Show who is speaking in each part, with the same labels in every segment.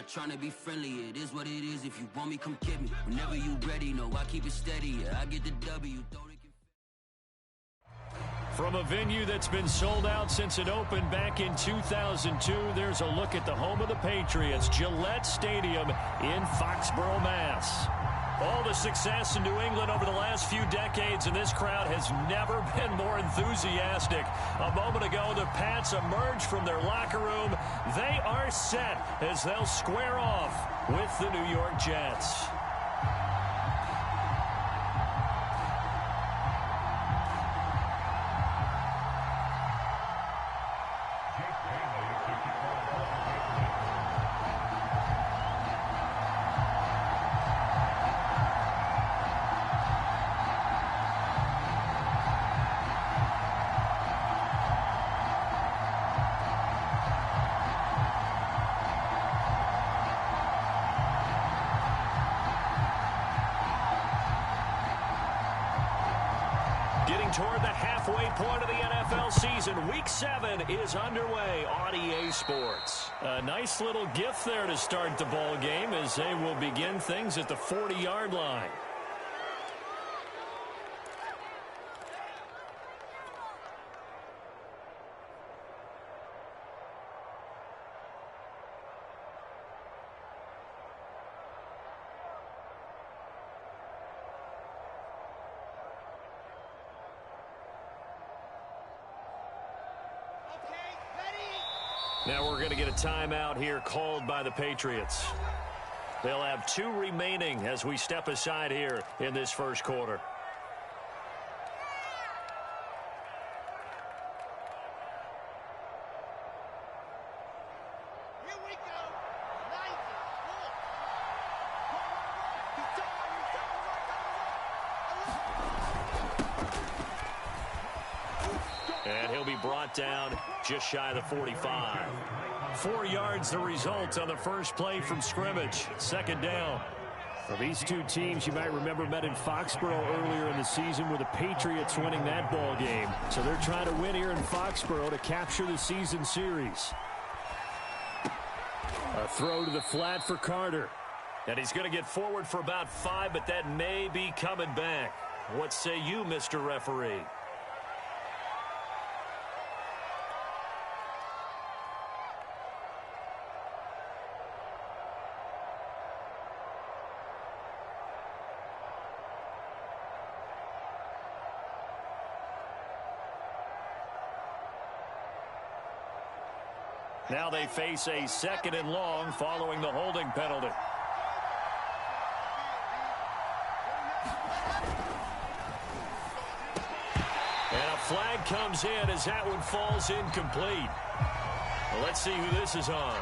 Speaker 1: not trying to be friendly. It is what it is. If you want me, come get me. Whenever you ready, no, I keep it steady. Yeah, I get the W.
Speaker 2: From a venue that's been sold out since it opened back in 2002, there's a look at the home of the Patriots, Gillette Stadium in Foxborough, Mass. All the success in New England over the last few decades, and this crowd has never been more enthusiastic. A moment ago, the Pats emerged from their locker room. They are set as they'll square off with the New York Jets. Toward the halfway point of the NFL season, Week 7 is underway on EA Sports. A nice little gift there to start the ball game as they will begin things at the 40-yard line. Now we're going to get a timeout here called by the Patriots. They'll have 2 remaining as we step aside here in this first quarter.
Speaker 3: Here we go.
Speaker 2: And he'll be brought down just shy of the 45. 4 yards the result on the first play from scrimmage. Second down. Well, these two teams, you might remember, met in Foxborough earlier in the season with the Patriots winning that ball game. So they're trying to win here in Foxborough to capture the season series. A throw to the flat for Carter. And he's going to get forward for about 5, but that may be coming back. What say you, Mr. Referee? Now they face a 2nd and long following the holding penalty. And a flag comes in as that one falls incomplete. Well, let's see who this is on.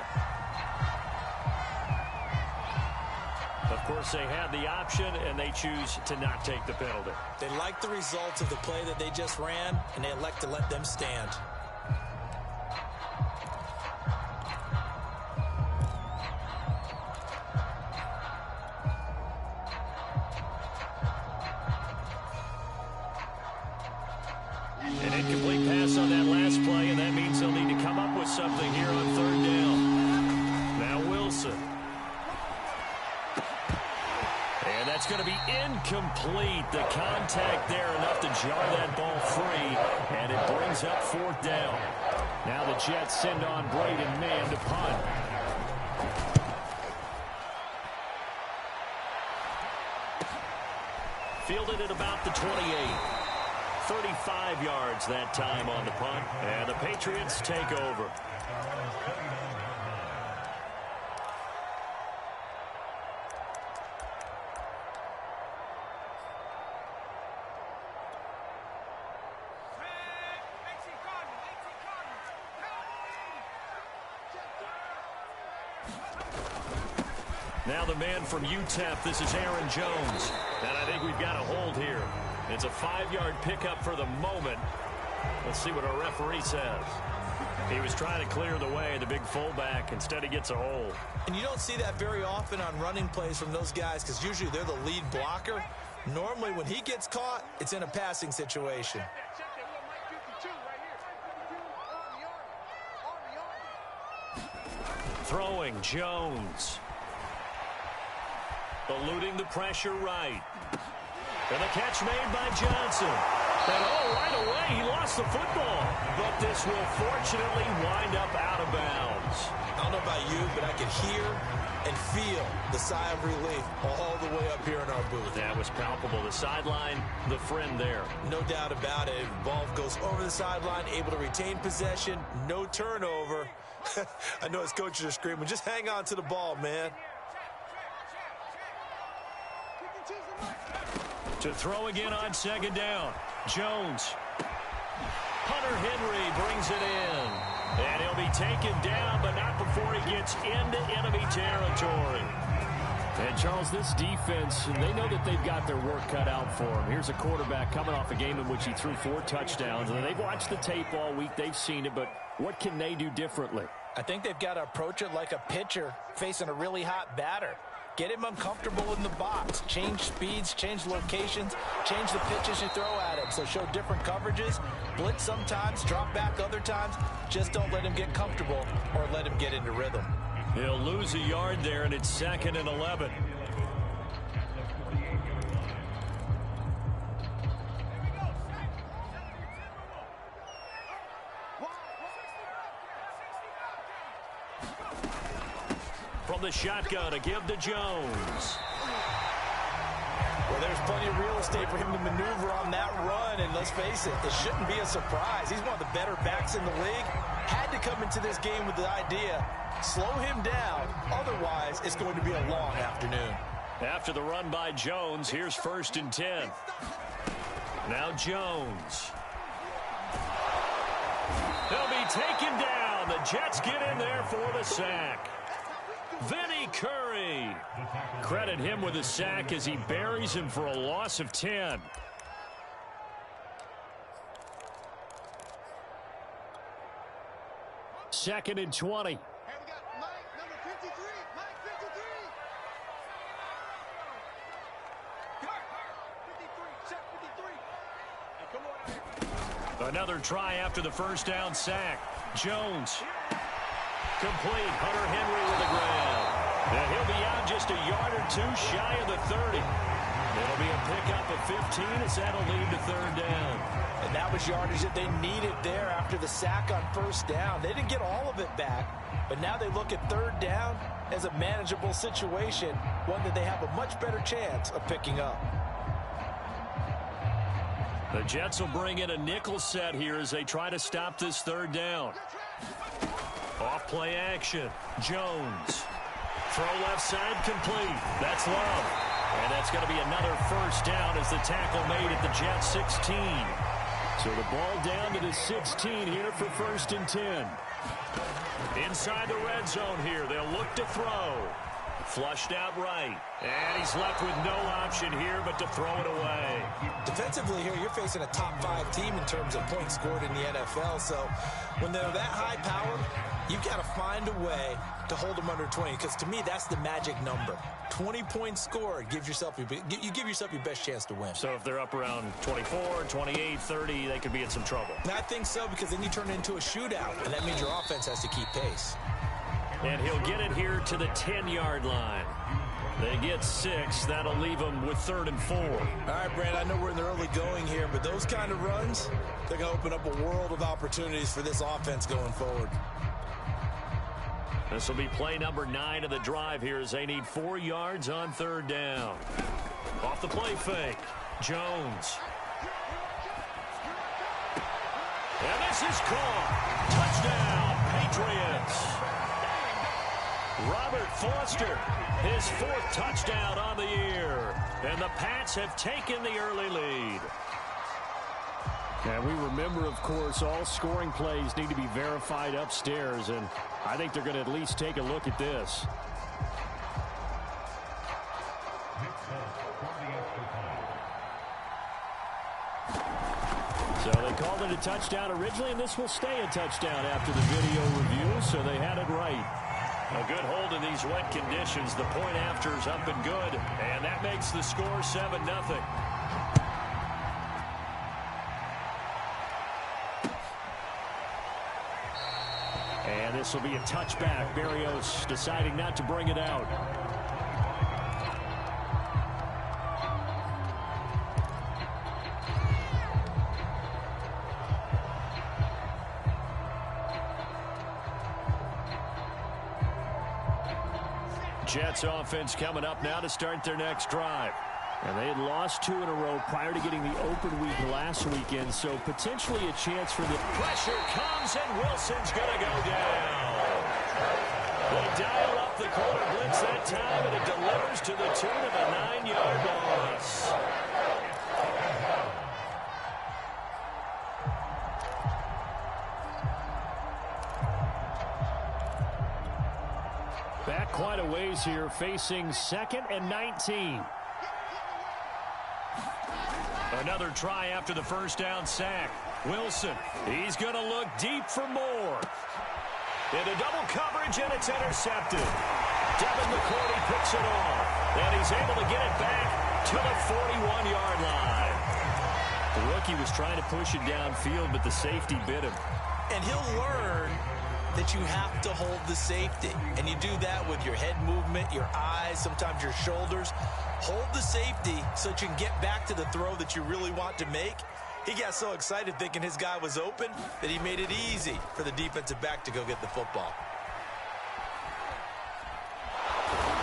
Speaker 2: Of course, they had the option, and they choose to not take the penalty.
Speaker 4: They like the results of the play that they just ran, and they elect to let them stand.
Speaker 2: An incomplete pass on that last play, and that means they'll need to come up with something here on 3rd down. Now Wilson. And that's going to be incomplete. The contact there enough to jar that ball free, and it brings up 4th down. Now the Jets send on Braden Mann to punt. Fielded at about the 28. 35 yards that time on the punt, and the Patriots take over. Now the man from UTEP, this is Aaron Jones, and I think we've got a hold here. It's a 5-yard pickup for the moment. Let's see what our referee says. He was trying to clear the way, the big fullback. Instead, he gets a hold.
Speaker 4: And you don't see that very often on running plays from those guys because usually they're the lead blocker. Normally, when he gets caught, it's in a passing situation.
Speaker 2: Throwing, Jones. Eluding the pressure right. And the catch made by Johnson. And right away, he lost the football. But this will fortunately wind up out of bounds.
Speaker 4: I don't know about you, but I could hear and feel the sigh of relief all the way up here in our booth.
Speaker 2: That was palpable. The sideline, the friend there.
Speaker 4: No doubt about it. Ball goes over the sideline, able to retain possession, no turnover. I know his coaches are screaming, just hang on to the ball, man.
Speaker 2: To throw again on second down. Jones. Hunter Henry brings it in. And he'll be taken down, but not before he gets into enemy territory. And, Charles, this defense, they know that they've got their work cut out for them. Here's a quarterback coming off a game in which he threw 4 touchdowns. And they've watched the tape all week. They've seen it, but what can they do differently?
Speaker 4: I think they've got to approach it like a pitcher facing a really hot batter. Get him uncomfortable in the box. Change speeds, change locations, change the pitches you throw at him. So show different coverages, blitz sometimes, drop back other times. Just don't let him get comfortable or let him get into rhythm.
Speaker 2: He'll lose a yard there, and it's 2nd and 11. From the shotgun, a give to Jones.
Speaker 4: Well, there's plenty of real estate for him to maneuver on that run, and let's face it, it shouldn't be a surprise. He's one of the better backs in the league. Had to come into this game with the idea, slow him down, otherwise it's going to be a long afternoon.
Speaker 2: After the run by Jones, here's 1st and 10. Now Jones. He'll be taken down. The Jets get in there for the sack. Vinny Curry. Credit him with a sack as he buries him for a loss of 10. Second and 20. Another try after the first down sack. Jones. Complete. Hunter Henry with the grab. And he'll be out just a yard or 2 shy of the 30. It'll be a pickup of 15 as that'll lead to 3rd down.
Speaker 4: And that was yardage that they needed there after the sack on 1st down. They didn't get all of it back, but now they look at 3rd down as a manageable situation, one that they have a much better chance of picking up.
Speaker 2: The Jets will bring in a nickel set here as they try to stop this 3rd down. Off play action. Jones. Throw left side complete. That's Love. And that's going to be another 1st down as the tackle made at the Jets 16. So the ball down to the 16 here for 1st and 10. Inside the red zone here. They'll look to throw. Flushed out right. And he's left with no option here but to throw it away.
Speaker 4: Defensively here, you're facing a top 5 team in terms of points scored in the NFL. So when they're that high powered, you've got to find a way to hold them under 20. Because to me, that's the magic number. 20 points scored. You give yourself your best chance to win.
Speaker 2: So if they're up around 24, 28, 30, they could be in some trouble.
Speaker 4: I think so, because then you turn it into a shootout. And that means your offense has to keep pace.
Speaker 2: And he'll get it here to the 10-yard line. They get 6. That'll leave them with 3rd and 4.
Speaker 4: All right, Brand, I know we're in the early going here, but those kind of runs, they're going to open up a world of opportunities for this offense going forward.
Speaker 2: This will be play number 9 of the drive here as they need 4 yards on 3rd down. Off the play fake. Jones. And this is caught. Touchdown, Patriots. Robert Foster, his 4th touchdown on the year. And the Pats have taken the early lead. And we remember, of course, all scoring plays need to be verified upstairs. And I think they're going to at least take a look at this. So they called it a touchdown originally, and this will stay a touchdown after the video review, so they had it right. A good hold in these wet conditions. The point after is up and good, and that makes the score 7-0. And this this will be a touchback. Berrios deciding not to bring it out. Jets offense coming up now to start their next drive. And they had lost 2 in a row prior to getting the open week last weekend, so potentially a chance for the pressure comes, and Wilson's going to go down. They dial up the corner blitz that time, and it delivers to the tune of a 9-yard loss. Back quite a ways here, facing 2nd and 19. Another try after the first down sack. Wilson, he's going to look deep for more. Into double coverage, and it's intercepted. Devin McCourty picks it off, and he's able to get it back to the 41-yard line. The rookie was trying to push it downfield, but the safety bit him.
Speaker 4: And he'll learn that you have to hold the safety. And you do that with your head movement, your eyes, sometimes your shoulders. Hold the safety so that you can get back to the throw that you really want to make. He got so excited thinking his guy was open that he made it easy for the defensive back to go get the football.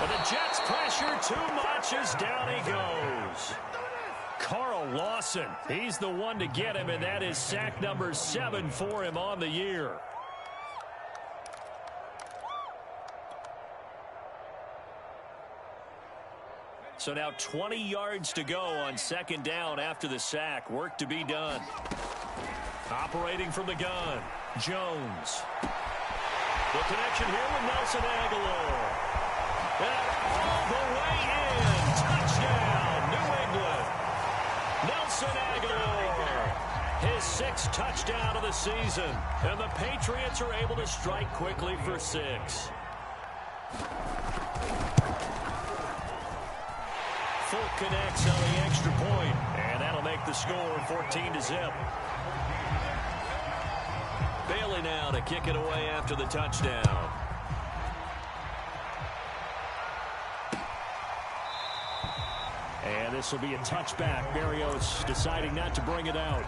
Speaker 2: But the Jets pressure too much as down he goes. Carl Lawson, he's the one to get him, and that is sack number 7 for him on the year. So now 20 yards to go on 2nd down after the sack. Work to be done. Operating from the gun, Jones. The connection here with Nelson Aguilar. And all the way in. Touchdown, New England. Nelson Aguilar. His 6th touchdown of the season. And the Patriots are able to strike quickly for 6. Fulk connects on the extra point, and that'll make the score 14-0. Bailey now to kick it away after the touchdown. And this will be a touchback. Berrios deciding not to bring it out.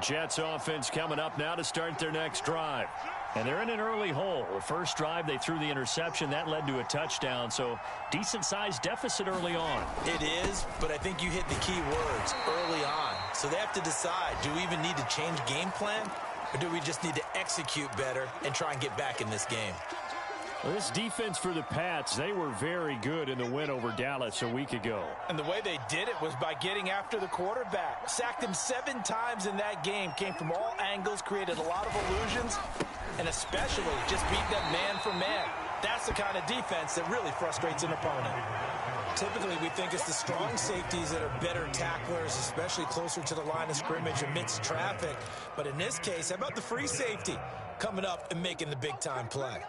Speaker 2: Jets offense coming up now to start their next drive. And they're in an early hole. The first drive, they threw the interception. That led to a touchdown, so decent-sized deficit early on.
Speaker 4: It is, but I think you hit the key words, early on. So they have to decide, do we even need to change game plan, or do we just need to execute better and try and get back in this game?
Speaker 2: Well, this defense for the Pats, they were very good in the win over Dallas a week ago.
Speaker 4: And the way they did it was by getting after the quarterback. Sacked him 7 times in that game. Came from all angles, created a lot of illusions, and especially just beat them man for man. That's the kind of defense that really frustrates an opponent. Typically, we think it's the strong safeties that are better tacklers, especially closer to the line of scrimmage amidst traffic. But in this case, how about the free safety coming up and making the big-time play?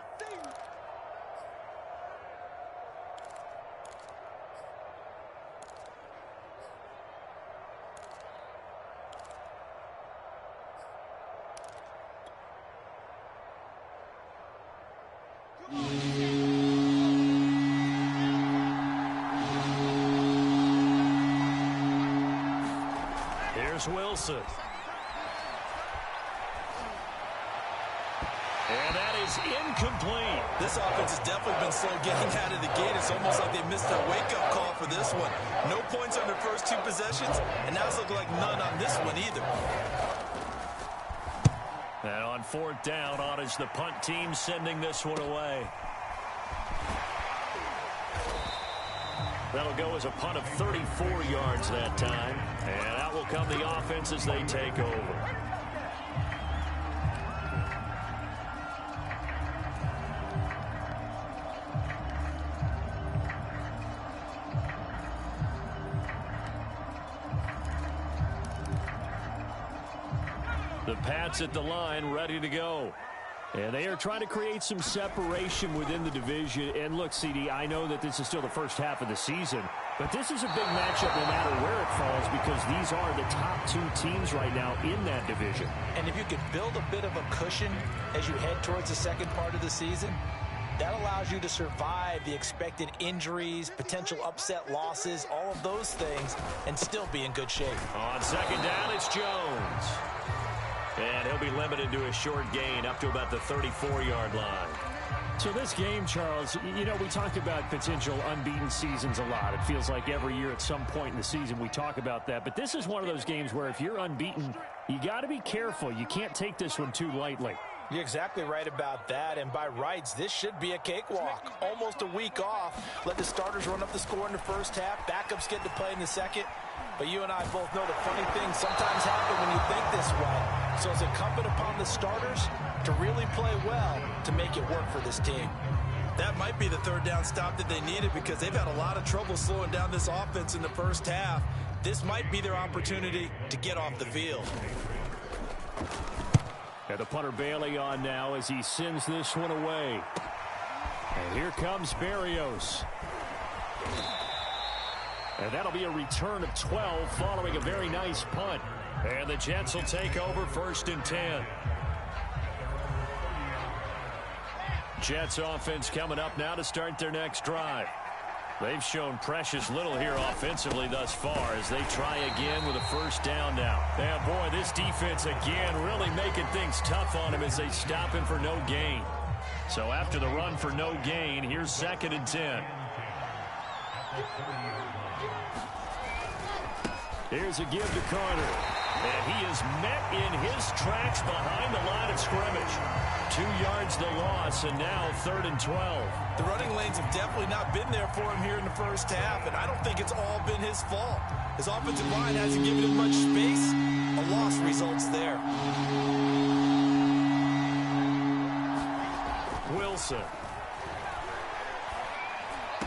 Speaker 2: Here's Wilson. And that is incomplete.
Speaker 4: This offense has definitely been slow getting out of the gate. It's almost like they missed their wake-up call for this one. No points on their first 2 possessions, and now it's looking like none on this one either.
Speaker 2: And on 4th down, Otis, the punt team sending this one away. That'll go as a punt of 34 yards that time. And out will come the offense as they take over. The Pats at the line, ready to go. And they are trying to create some separation within the division. And look, CD, I know that this is still the first half of the season, But this is a big matchup no matter where it falls because these are the top two teams right now in that division.
Speaker 4: And if you can build a bit of a cushion as you head towards the second part of the season, that allows you to survive the expected injuries, potential upset losses, all of those things, and still be in good shape.
Speaker 2: On second down, it's Jones. And he'll be limited to a short gain up to about the 34-yard line. So this game, Charles, you know, we talk about potential unbeaten seasons a lot. It feels like every year at some point in the season we talk about that. But this is one of those games where if you're unbeaten, you got to be careful. You can't take this one too lightly.
Speaker 4: You're exactly right about that, and by rights, this should be a cakewalk. Almost a week off. Let the starters run up the score in the first half. Backups get to play in the second. But you and I both know the funny things sometimes happen when you think this way. So it's incumbent upon the starters to really play well to make it work for this team.
Speaker 3: That might be the third down stop that they needed because they've had a lot of trouble slowing down this offense in the first half. This might be their opportunity to get off the field.
Speaker 2: And the punter Bailey on now as he sends this one away. And here comes Berrios. And that'll be a return of 12 following a very nice punt. And the Jets will take over 1st and 10. Jets offense coming up now to start their next drive. They've shown precious little here offensively thus far as they try again with a first down now. And boy, this defense again really making things tough on him as they stop him for no gain. So after the run for no gain, here's 2nd and 10. Here's a give to Carter. And he is met in his tracks behind the line of scrimmage. 2 yards the loss, and now 3rd and 12.
Speaker 3: The running lanes have definitely not been there for him here in the first half, and I don't think it's all been his fault. His offensive line hasn't given him much space. A loss results there.
Speaker 2: Wilson.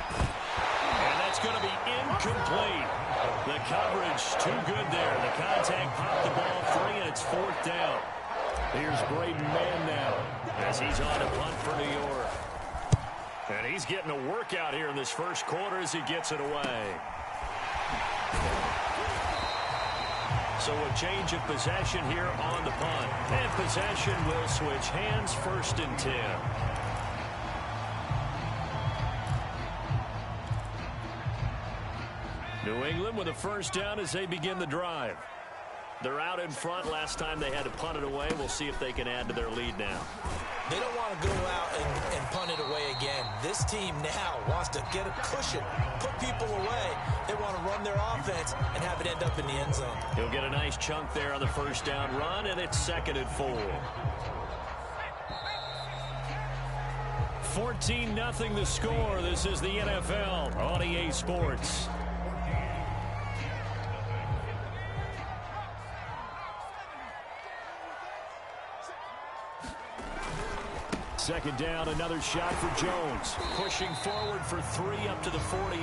Speaker 2: And that's going to be incomplete. The coverage too good there. The contact popped the ball free, and it's 4th down. Here's Braden Mann now as he's on a punt for New York. And he's getting a workout here in this first quarter as he gets it away. So a change of possession here on the punt. And possession will switch hands, 1st and 10. New England with a first down as they begin the drive. They're out in front. Last time they had to punt it away. We'll see if they can add to their lead now.
Speaker 4: They don't want to go out and punt it away again. This team now wants to get a cushion, put people away. They want to run their offense and have it end up in the end zone.
Speaker 2: He'll get a nice chunk there on the first down run, and it's 2nd and 4. 14-0 the score. This is the NFL on EA Sports. Second down, another shot for Jones. Pushing forward for 3 up to the 48.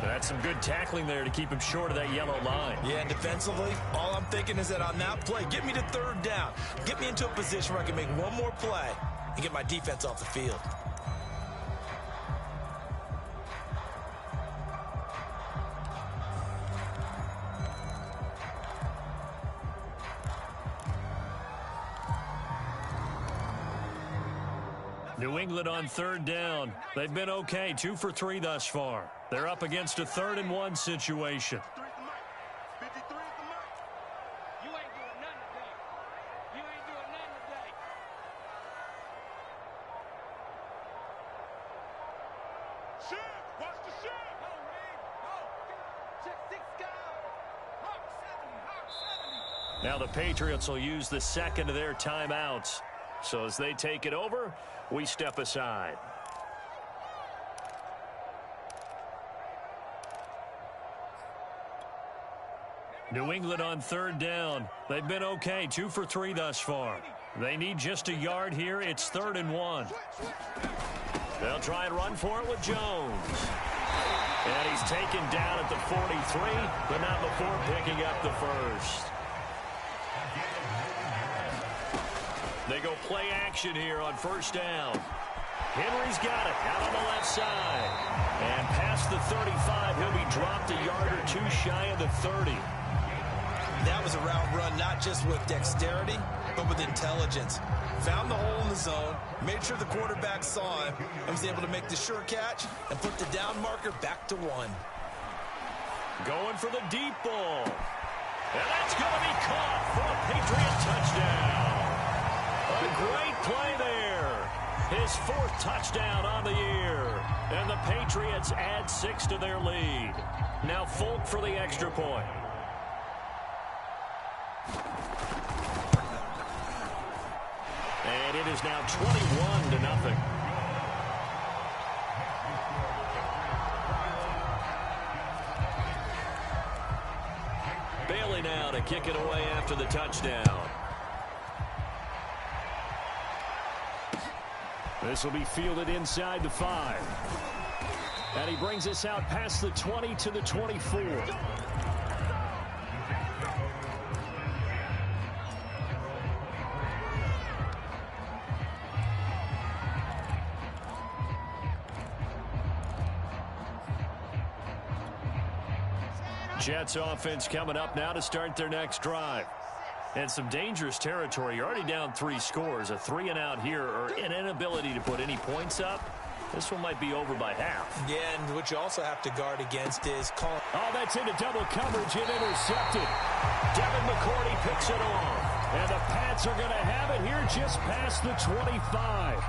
Speaker 2: That's some good tackling there to keep him short of that yellow line.
Speaker 3: Yeah, and defensively, all I'm thinking is that on that play, get me to 3rd down. Get me into a position where I can make one more play and get my defense off the field.
Speaker 2: New England on 3rd down. They've been okay, 2 for 3 thus far. They're up against a 3rd and 1 situation. Now the Patriots will use the 2nd of their timeouts. So as they take it over, we step aside. New England on 3rd down. They've been okay, 2 for 3 thus far. They need just a yard here. It's 3rd and 1. They'll try and run for it with Jones. And he's taken down at the 43, but not before picking up the first. They go play action here on 1st down. Henry's got it out on the left side. And past the 35, he'll be dropped a yard or two shy of the 30.
Speaker 3: That was a route run, not just with dexterity, but with intelligence. Found the hole in the zone, made sure the quarterback saw him, and was able to make the sure catch and put the down marker back to 1.
Speaker 2: Going for the deep ball. And that's going to be caught for a Patriot touchdown. A great play there. His 4th touchdown on the year. And the Patriots add 6 to their lead. Now Folk for the extra point. And it is now 21-0. Bailey now to kick it away after the touchdown. This will be fielded inside the 5. And he brings us out past the 20 to the 24. Jets offense coming up now to start their next drive. And some dangerous territory. You're already down 3 scores. A 3-and-out here, or an inability to put any points up. This one might be over by half.
Speaker 4: Yeah, and what you also have to guard against is calling.
Speaker 2: Oh, that's into double coverage and intercepted. Devin McCourty picks it off. And the Pats are going to have it here just past the 25.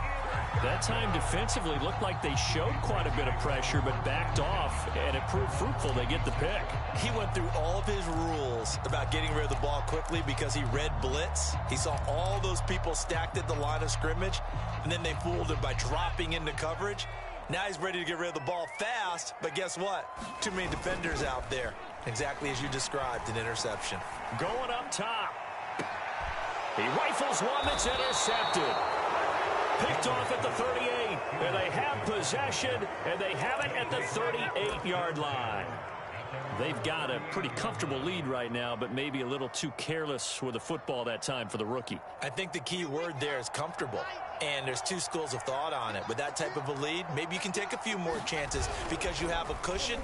Speaker 2: That time defensively looked like they showed quite a bit of pressure but backed off, and it proved fruitful. They get the pick.
Speaker 3: He went through all of his rules about getting rid of the ball quickly because he read blitz. He saw all those people stacked at the line of scrimmage, and then they fooled him by dropping into coverage. Now he's ready to get rid of the ball fast, but guess what? Too many defenders out there. Exactly as you described, an interception.
Speaker 2: Going up top. He rifles one that's intercepted. Picked off at the 38, and they have possession, and they have it at the 38-yard line. They've got a pretty comfortable lead right now, but maybe a little too careless with the football that time for the rookie.
Speaker 3: I think the key word there is comfortable, and there's 2 schools of thought on it. With that type of a lead, maybe you can take a few more chances because you have a cushion.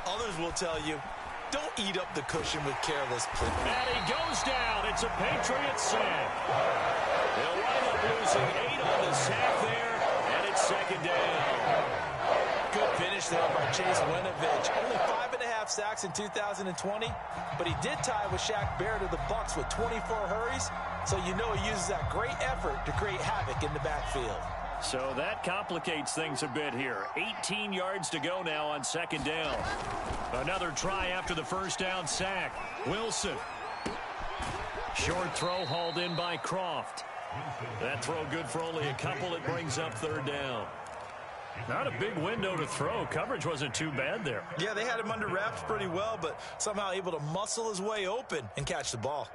Speaker 3: Others will tell you, don't eat up the cushion with careless play.
Speaker 2: And he goes down. It's a Patriot sack. They'll wind up losing 8 on the sack there, and it's 2nd down.
Speaker 3: Good finish there by Chase Winovich. Only 5.5 sacks in 2020, but he did tie with Shaq Barrett of the Bucs with 24 hurries, so you know he uses that great effort to create havoc in the backfield.
Speaker 2: So that complicates things a bit here. 18 yards to go now on 2nd down. Another try after the 1st down sack. Wilson. Short throw hauled in by Croft. That throw good for only a couple. It brings up 3rd down. Not a big window to throw. Coverage wasn't too bad there.
Speaker 3: Yeah, they had him under wraps pretty well, but somehow able to muscle his way open and catch the ball.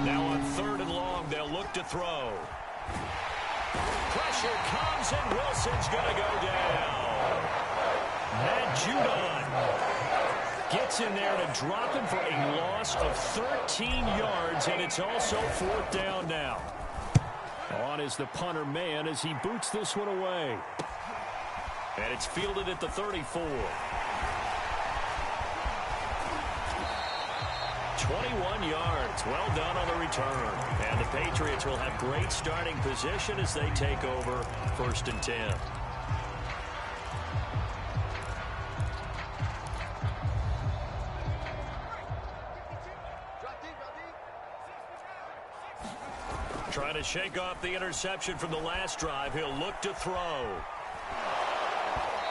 Speaker 2: Now on 3rd and long, they'll look to throw. Pressure comes, and Wilson's going to go down. Matt Judon gets in there to drop him for a loss of 13 yards, and it's also 4th down now. On is the punter man as he boots this one away. And it's fielded at the 34. 21 yards. Well done on the return. And the Patriots will have great starting position as they take over 1st and 10. Trying to shake off the interception from the last drive. He'll look to throw.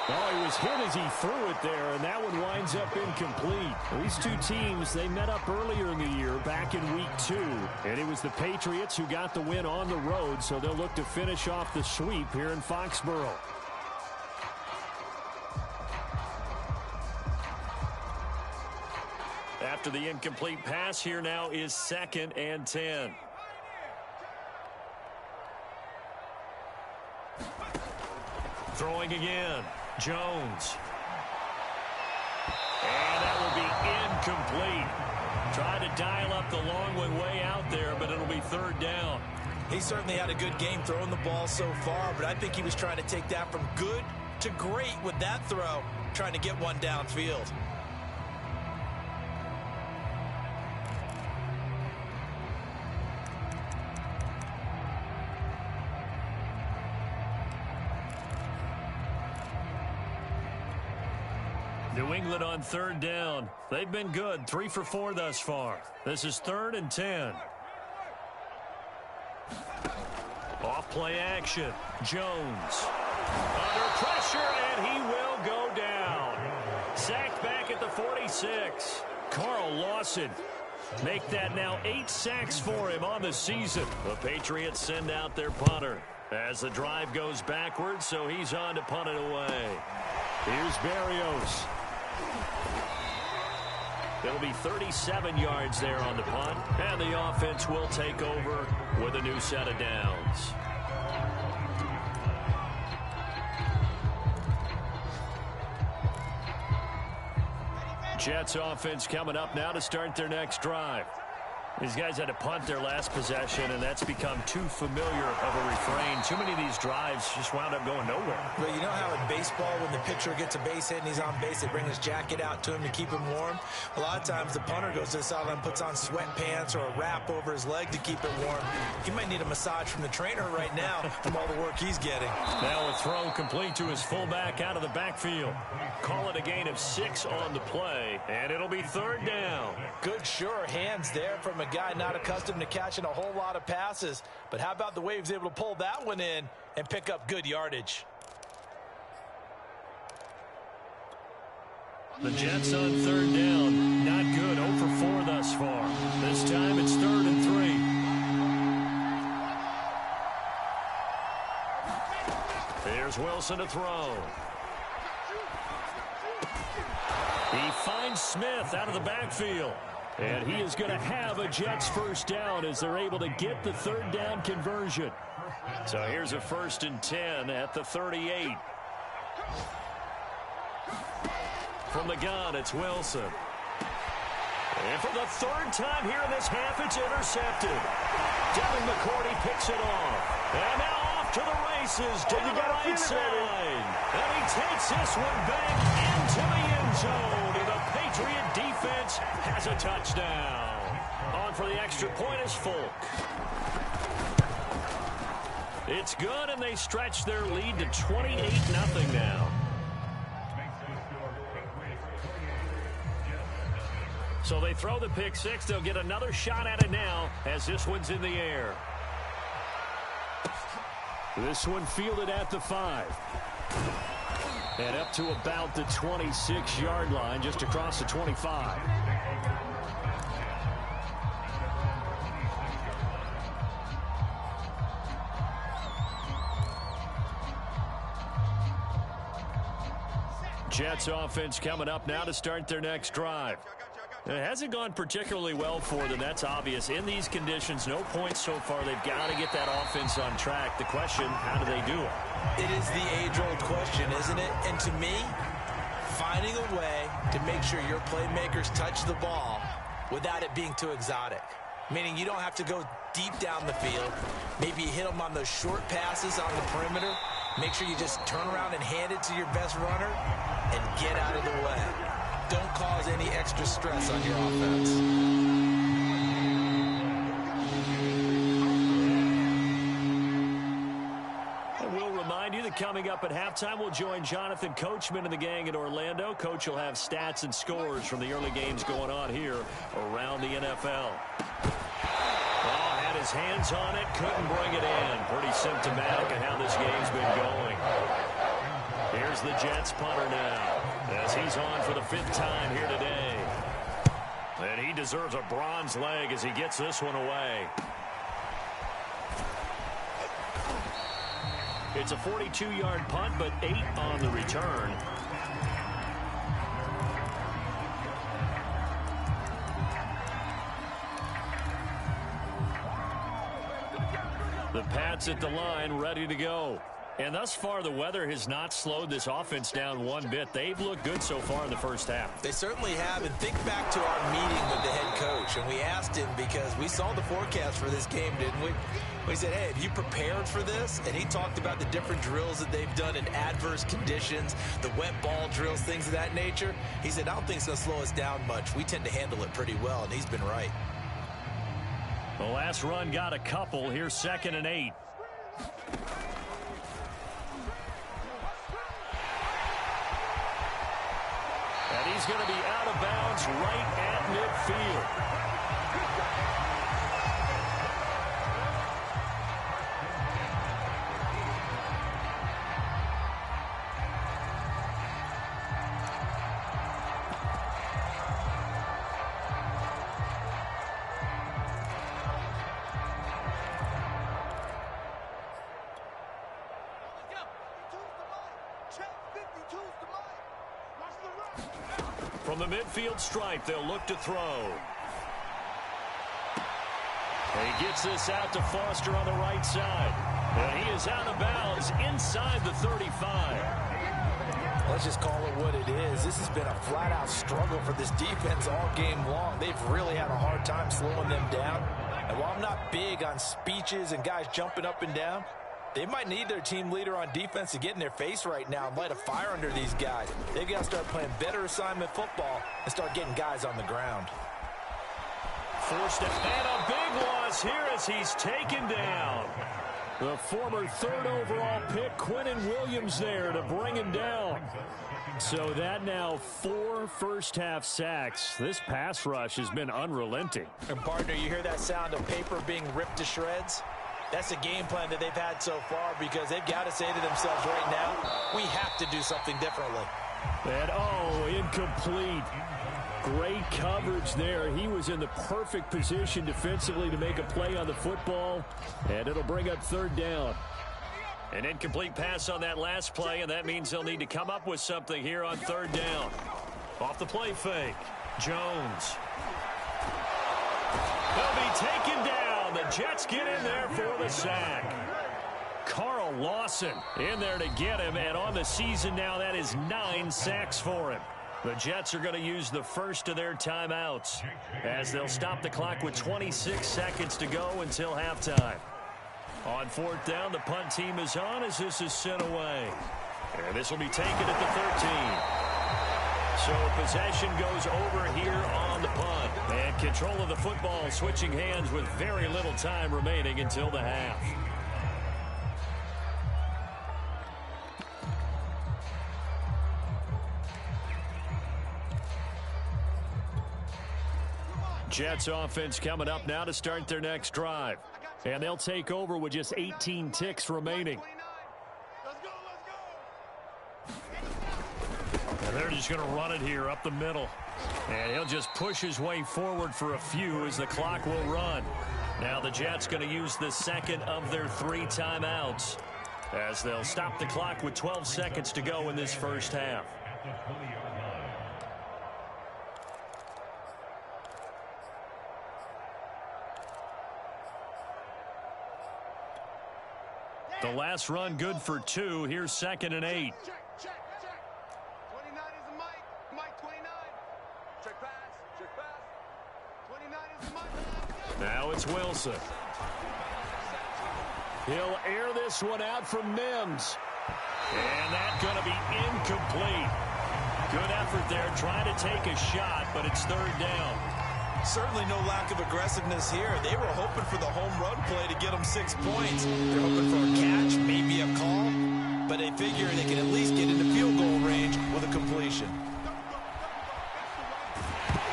Speaker 2: Oh, he was hit as he threw it there, and that one winds up incomplete. These 2 teams, they met up earlier in the year, back in week 2, and it was the Patriots who got the win on the road, so they'll look to finish off the sweep here in Foxborough. After the incomplete pass, here now is 2nd and 10. Throwing again. Jones. And that will be incomplete. Trying to dial up the long way out there, but it'll be third down.
Speaker 3: He certainly had a good game throwing the ball so far, but I think he was trying to take that from good to great with that throw, trying to get one downfield.
Speaker 2: New England on third down. They've been good. 3 for 4 thus far. This is 3rd and 10. Off play action. Jones. Under pressure, and he will go down. Sacked back at the 46. Carl Lawson. Make that now 8 sacks for him on the season. The Patriots send out their punter as the drive goes backwards, so he's on to punt it away. Here's Berrios. It'll be 37 yards there on the punt, and the offense will take over with a new set of downs. Jets offense coming up now to start their next drive. These guys had to punt their last possession, and that's become too familiar of a refrain. Too many of these drives just wound up going nowhere.
Speaker 3: Well, you know how in baseball, when the pitcher gets a base hit and he's on base, they bring his jacket out to him to keep him warm? A lot of times the punter goes to the sideline, puts on sweatpants or a wrap over his leg to keep it warm. He might need a massage from the trainer right now from all the work he's getting.
Speaker 2: Now a throw complete to his fullback out of the backfield. Call it a gain of 6 on the play, and it'll be third down.
Speaker 4: Good, sure hands there from a guy not accustomed to catching a whole lot of passes. But how about the way he was able to pull that one in and pick up good yardage?
Speaker 2: The Jets on third down. Not good. 0 for 4 thus far. This time it's 3rd and 3. Here's Wilson to throw. He finds Smith out of the backfield. And he is going to have a Jets first down as they're able to get the third down conversion. So here's a 1st and 10 at the 38. From the gun, it's Wilson. And for the 3rd time here in this half, it's intercepted. Devin McCourty picks it off. And now off to the races to the right side. And he takes this one back into the end zone. And the Patriot defense has a touchdown. On for the extra point is Folk. It's good, and they stretch their lead to 28-0 now. So they throw the pick 6. They'll get another shot at it now as this one's in the air. This one fielded at the 5. And up to about the 26-yard line, just across the 25. Jets offense coming up now to start their next drive. It hasn't gone particularly well for them. That's obvious. In these conditions, no points so far. They've got to get that offense on track. The question, how do they do it?
Speaker 3: It is the age-old question, isn't it? And to me, finding a way to make sure your playmakers touch the ball without it being too exotic. Meaning you don't have to go deep down the field. Maybe you hit them on those short passes on the perimeter. Make sure you just turn around and hand it to your best runner and get out of the way. Don't cause any extra stress on your offense.
Speaker 2: And we'll remind you that coming up at halftime, we'll join Jonathan Coachman and the gang in Orlando. Coach will have stats and scores from the early games going on here around the NFL. Oh, had his hands on it, couldn't bring it in. Pretty symptomatic of how this game's been going. Here's the Jets punter now, as he's on for the 5th time here today. And he deserves a bronze leg as he gets this one away. It's a 42-yard punt, but 8 on the return. The Pats at the line, ready to go. And thus far, the weather has not slowed this offense down one bit. They've looked good so far in the first half.
Speaker 3: They certainly have. And think back to our meeting with the head coach. And we asked him, because we saw the forecast for this game, didn't we? We said, hey, have you prepared for this? And he talked about the different drills that they've done in adverse conditions, the wet ball drills, things of that nature. He said, I don't think it's going to slow us down much. We tend to handle it pretty well, and he's been right.
Speaker 2: The last run got a couple. Here's 2nd and 8. And he's going to be out of bounds right at midfield. From the midfield stripe, they'll look to throw. He gets this out to Foster on the right side. And he is out of bounds inside the 35.
Speaker 4: Let's just call it what it is. This has been a flat-out struggle for this defense all game long. They've really had a hard time slowing them down. And while I'm not big on speeches and guys jumping up and down, they might need their team leader on defense to get in their face right now and light a fire under these guys. They've got to start playing better assignment football and start getting guys on the ground.
Speaker 2: Forced it, and a big loss here as he's taken down. The former 3rd overall pick, Quinnen Williams, there to bring him down. So that now 4 first-half sacks. This pass rush has been unrelenting.
Speaker 4: And partner, you hear that sound of paper being ripped to shreds? That's the game plan that they've had so far, because they've got to say to themselves right now, we have to do something differently.
Speaker 2: And, incomplete. Great coverage there. He was in the perfect position defensively to make a play on the football, and it'll bring up 3rd down. An incomplete pass on that last play, and that means they'll need to come up with something here on 3rd down. Off the play fake, Jones. They'll be taken down. The Jets get in there for the sack. Carl Lawson in there to get him, and on the season now, that is 9 sacks for him. The Jets are going to use the first of their timeouts as they'll stop the clock with 26 seconds to go until halftime. On 4th down, the punt team is on as this is sent away. And this will be taken at the 13. So possession goes over here on the punt. And control of the football switching hands with very little time remaining until the half. Jets offense coming up now to start their next drive. And they'll take over with just 18 ticks remaining. And they're just going to run it here up the middle. And he'll just push his way forward for a few as the clock will run. Now the Jets going to use the second of their 3 timeouts as they'll stop the clock with 12 seconds to go in this first half. The last run good for 2. Here's 2nd and 8. Now it's Wilson. He'll air this one out from Mims. And that's going to be incomplete. Good effort there, trying to take a shot, but it's 3rd down.
Speaker 3: Certainly no lack of aggressiveness here. They were hoping for the home run play to get them 6 points. They're hoping for a catch, maybe a call, but they figure they can at least get into field goal range with a completion.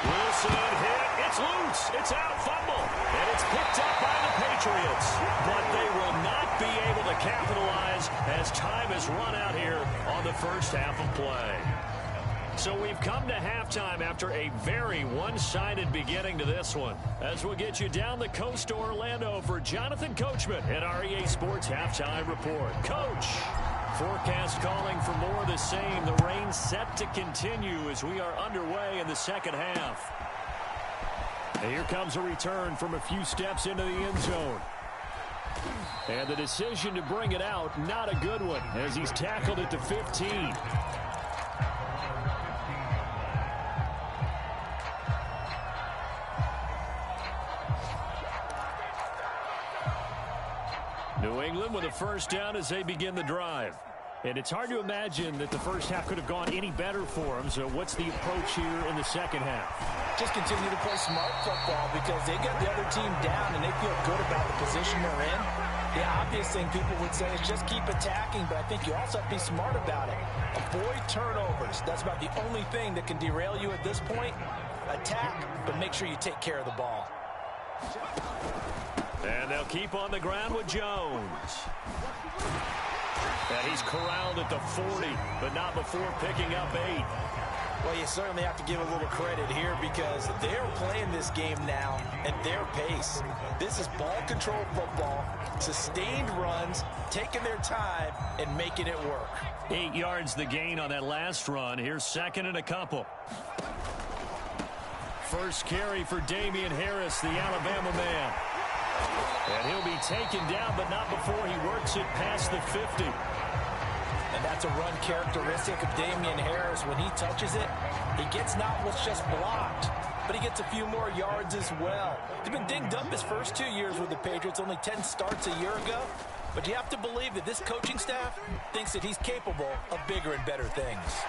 Speaker 2: Wilson hit. It's loose. It's out. Fumble. And it's picked up by the Patriots. But they will not be able to capitalize as time has run out here on the first half of play. So we've come to halftime after a very one-sided beginning to this one. As we'll get you down the coast to Orlando for Jonathan Coachman at our EA Sports Halftime Report. Coach, forecast calling for more of the same. The rain set to continue as we are underway in the second half. And here comes a return from a few steps into the end zone. And the decision to bring it out, not a good one, as he's tackled at the 15. New England with a first down as they begin the drive. And it's hard to imagine that the first half could have gone any better for them. So what's the approach here in the second half?
Speaker 4: Just continue to play smart football because they got the other team down and they feel good about the position they're in. The obvious thing people would say is just keep attacking, but I think you also have to be smart about it. Avoid turnovers. That's about the only thing that can derail you at this point. Attack, but make sure you take care of the ball.
Speaker 2: And they'll keep on the ground with Jones. And he's corralled at the 40, but not before picking up 8.
Speaker 4: Well, you certainly have to give a little credit here because they're playing this game now at their pace. This is ball control football, sustained runs, taking their time, and making it work.
Speaker 2: 8 yards the gain on that last run. Here's second and a couple. First carry for Damian Harris, the Alabama man. And he'll be taken down, but not before he works it past the 50.
Speaker 4: And that's a run characteristic of Damian Harris. When he touches it, he gets not what's just blocked, but he gets a few more yards as well. He's been dinged up his first 2 years with the Patriots, only 10 starts a year ago. But you have to believe that this coaching staff thinks that he's capable of bigger and better things.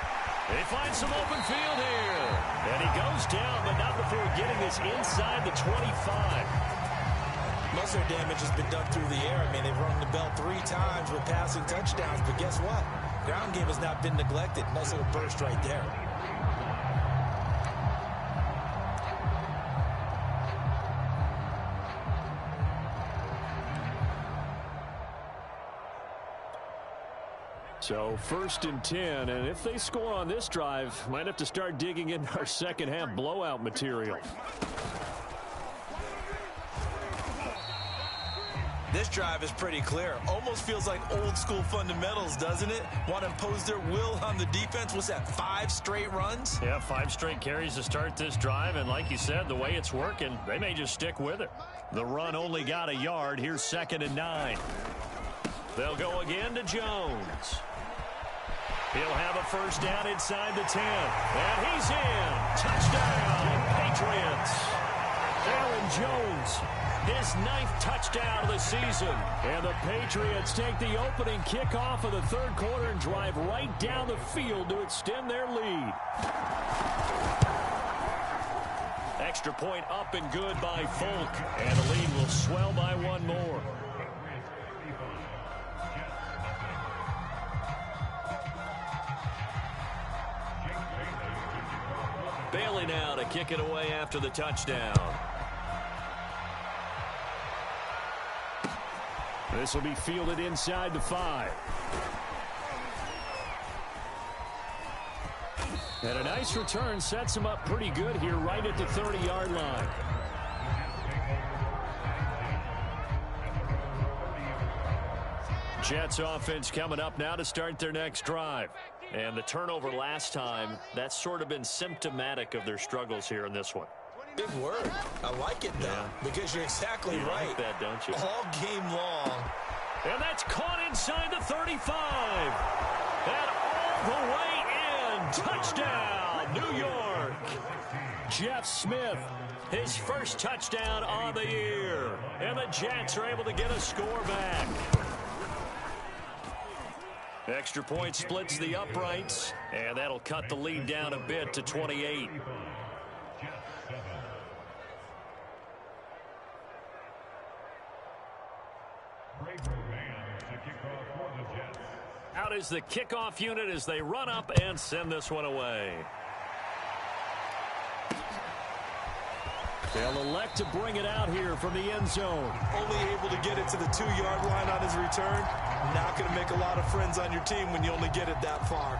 Speaker 2: They find some open field here. And he goes down, but not before getting this inside the 25.
Speaker 3: Most of their damage has been done through the air. I mean, they've rung the bell 3 times with passing touchdowns, but guess what? Ground game has not been neglected. Nice little burst right there.
Speaker 2: So first and 10, and if they score on this drive, might have to start digging in our second half blowout material.
Speaker 3: This drive is pretty clear. Almost feels like old school fundamentals, doesn't it? Want to impose their will on the defense. What's that, 5 straight runs?
Speaker 2: Yeah, 5 straight carries to start this drive, and like you said, the way it's working, they may just stick with it. The run only got a yard. Here's second and 9. They'll go again to Jones. He'll have a first down inside the 10. And he's in. Touchdown, Patriots. Aaron Jones, his 9th touchdown of the season. And the Patriots take the opening kickoff of the third quarter and drive right down the field to extend their lead. Extra point up and good by Folk. And the lead will swell by 1 more. Bailey now to kick it away after the touchdown. This will be fielded inside the 5. And a nice return sets him up pretty good here right at the 30-yard line. Jets offense coming up now to start their next drive. And the turnover last time, that's sort of been symptomatic of their struggles here in this one.
Speaker 3: Big word. I like it, though, because you're exactly right.
Speaker 2: Like that, don't you?
Speaker 3: All game long.
Speaker 2: And that's caught inside the 35. And all the way in. Touchdown, New York. Jeff Smith, his first touchdown on the year. And the Jets are able to get a score back. Extra point splits the uprights, and that'll cut the lead down a bit to 28. Out is the kickoff unit as they run up and send this one away. They'll elect to bring it out here from the end zone.
Speaker 3: Only able to get it to the 2-yard line on his return. Not going to make a lot of friends on your team when you only get it that far.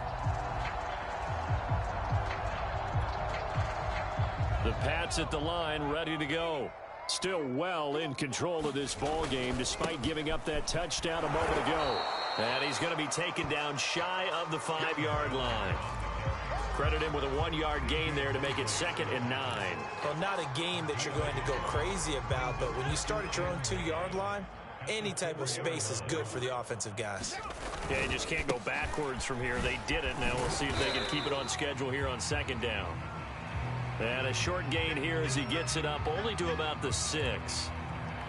Speaker 2: The Pats at the line, ready to go. Still well in control of this ball game despite giving up that touchdown a moment ago. And he's going to be taken down shy of the 5-yard line. Credit him with a 1-yard gain there to make it 2nd and 9.
Speaker 4: Well, not a game that you're going to go crazy about, but when you start at your own 2-yard line,
Speaker 3: any type of space is good for the offensive guys.
Speaker 2: Yeah, you just can't go backwards from here. They did it. Now we'll see if they can keep it on schedule here on second down. And a short gain here as he gets it up only to about the 6.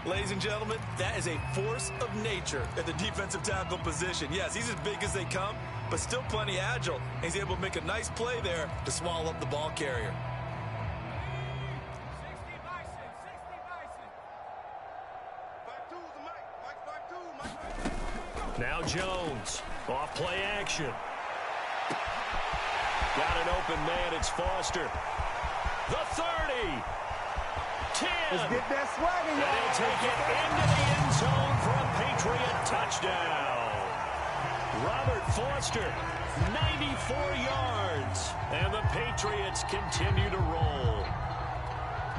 Speaker 3: Ladies and gentlemen, that is a force of nature at the defensive tackle position. Yes, he's as big as they come, but still plenty agile. He's able to make a nice play there to swallow up the ball carrier.
Speaker 2: Now Jones, off play action. Got an open man, it's Foster. The 30. 10.
Speaker 5: Let's get that swagger,
Speaker 2: And he'll take it into the end zone for a Patriot touchdown. Robert Foster, 94 yards. And the Patriots continue to roll.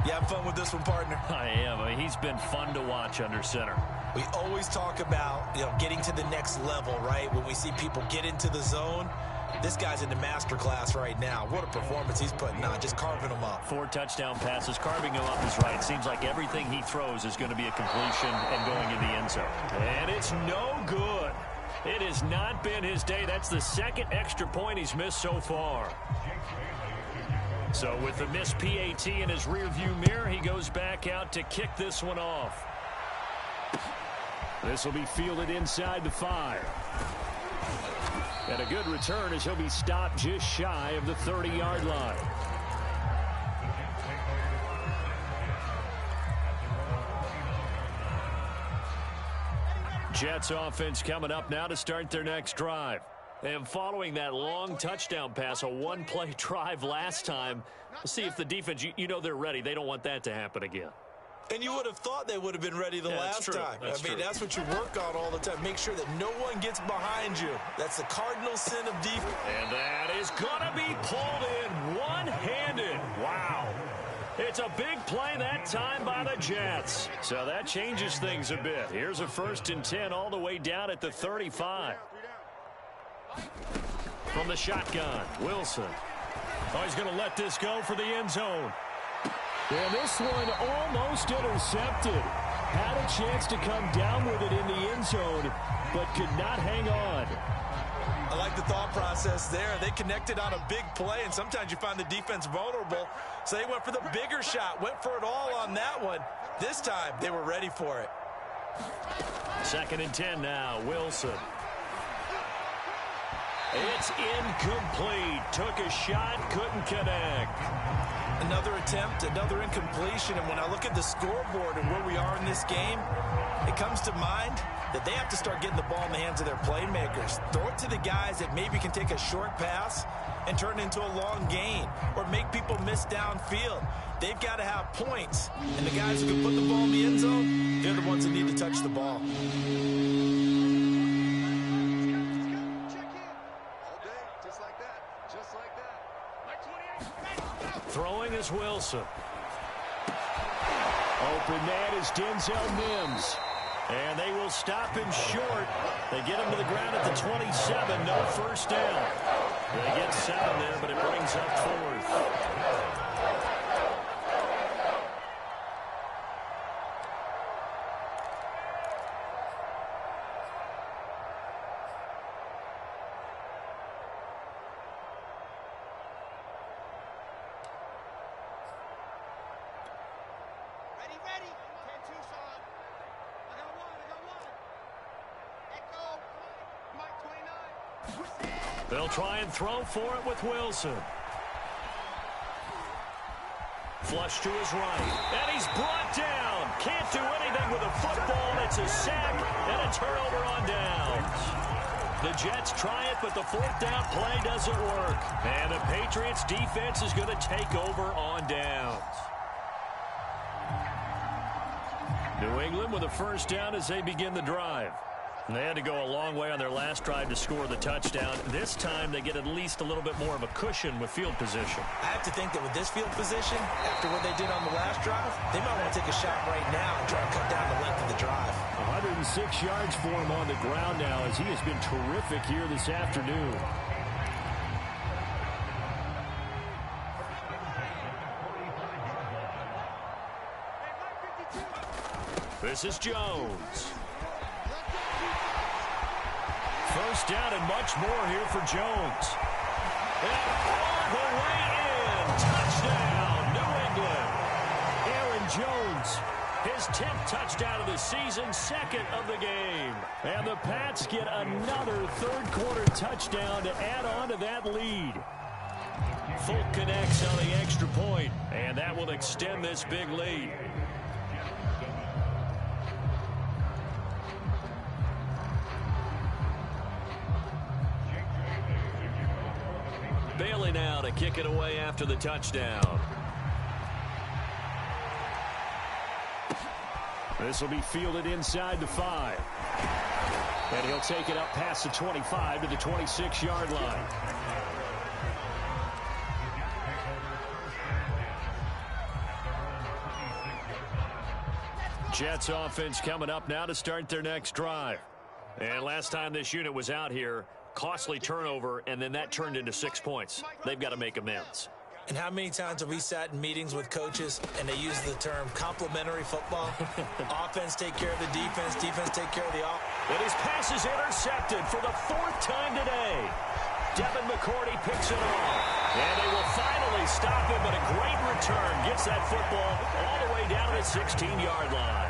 Speaker 3: You have fun with this one, partner?
Speaker 2: I am. He's been fun to watch under center.
Speaker 3: We always talk about, getting to the next level, right? When we see people get into the zone, this guy's in the master class right now. What a performance he's putting on, just carving them up.
Speaker 2: 4 touchdown passes. Carving him up is right. Seems like everything he throws is going to be a completion and going in the end zone. And it's no good. It has not been his day. That's the second extra point he's missed so far. So with the missed PAT in his rearview mirror, he goes back out to kick this one off. This will be fielded inside the 5. And a good return as he'll be stopped just shy of the 30-yard line. Jets offense coming up now to start their next drive. And following that long touchdown pass, a one-play drive last time, we'll see if the defense, they're ready. They don't want that to happen again.
Speaker 3: And you would have thought they would have been ready the last time. That's what you work on all the time. Make sure that no one gets behind you. That's the cardinal sin of defense.
Speaker 2: And that is going to be pulled in one-handed. Wow. It's a big play that time by the Jets. So that changes things a bit. Here's a 1st and 10 all the way down at the 35. From the shotgun, Wilson. Oh, he's going to let this go for the end zone. And this one almost intercepted. Had a chance to come down with it in the end zone, but could not hang on.
Speaker 3: I like the thought process there. They connected on a big play, and sometimes you find the defense vulnerable. So they went for the bigger shot, went for it all on that one. This time, they were ready for it.
Speaker 2: 2nd and 10 now, Wilson. It's incomplete. Took a shot, couldn't connect.
Speaker 3: Another attempt, another incompletion, and when I look at the scoreboard and where we are in this game, it comes to mind that they have to start getting the ball in the hands of their playmakers. Throw it to the guys that maybe can take a short pass and turn it into a long gain or make people miss downfield. They've got to have points, and the guys who can put the ball in the end zone, they're the ones that need to touch the ball.
Speaker 2: Throwing is Wilson. Open man is Denzel Mims. And they will stop him short. They get him to the ground at the 27. No first down. They get 7 there, but it brings up 4th. They'll try and throw for it with Wilson. Flush to his right. And he's brought down. Can't do anything with a football. It's a sack and a turnover on downs. The Jets try it, but the 4th down play doesn't work. And the Patriots defense is going to take over on downs. New England with a 1st down as they begin the drive. And they had to go a long way on their last drive to score the touchdown. This time they get at least a little bit more of a cushion with field position.
Speaker 3: I have to think that with this field position, after what they did on the last drive, they might want to take a shot right now and try to cut down the length of the drive.
Speaker 2: 106 yards for him on the ground now as he has been terrific here this afternoon. This is Jones. first down and much more here for Jones. And all the way in. Touchdown, New England. Aaron Jones, his 10th touchdown of the season, second of the game. And the Pats get another third-quarter touchdown to add on to that lead. Folk connects on the extra point, and that will extend this big lead. Bailey now to kick it away after the touchdown. This will be fielded inside the 5. And he'll take it up past the 25 to the 26-yard line. Jets offense coming up now to start their next drive. And last time this unit was out here, costly turnover, and then that turned into 6 points. They've got to make amends.
Speaker 4: And how many times have we sat in meetings with coaches and they use the term complementary football? Offense take care of the defense, defense take care of the offense.
Speaker 2: And his pass is intercepted for the 4th time today. Devin McCourty picks it off. And they will finally stop him, but a great return gets that football all the way down to the 16-yard line.